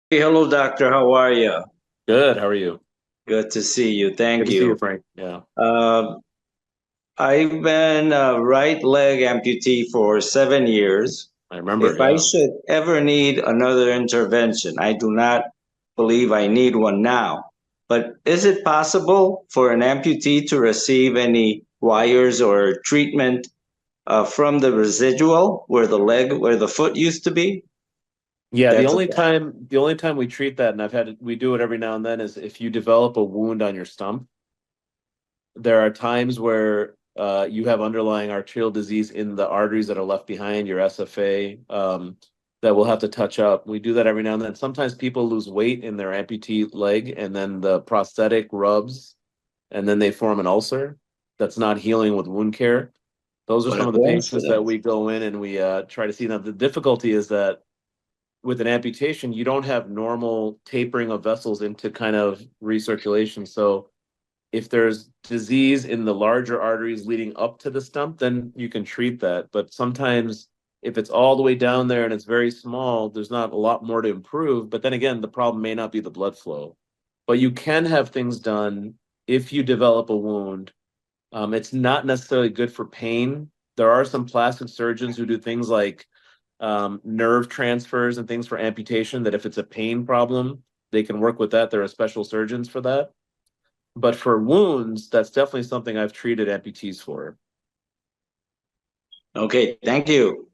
Hey, hello, doctor. How are you? Good. How are you? Good to see you. Good Thank to see you, you. Frank. Yeah, Uh, I've been a right leg amputee for 7 years. I remember. If I Yeah. should ever need another intervention, I do not believe I need one now. But is it possible for an amputee to receive any wires or treatment from the residual where the foot used to be? Yeah, the That's a only time the only time we treat that, and we do it every now and then, is if you develop a wound on your stump. There are times where you have underlying arterial disease in the arteries that are left behind, your SFA, that we'll have to touch up. We do that every now and then. Sometimes people lose weight in their amputee leg, and then the prosthetic rubs, and then they form an ulcer that's not healing with wound care. Those are what a some of the patients that coincidence. we go in and we try to see. Now, the difficulty is that with an amputation, you don't have normal tapering of vessels into kind of recirculation. So if there's disease in the larger arteries leading up to the stump, then you can treat that. But sometimes if it's all the way down there and it's very small, there's not a lot more to improve. But then again, the problem may not be the blood flow. But you can have things done if you develop a wound. It's not necessarily good for pain. There are some plastic surgeons who do things like nerve transfers and things for amputation, that if it's a pain problem, they can work with that. There are special surgeons for that. But for wounds, that's definitely something I've treated amputees for. Okay, thank you.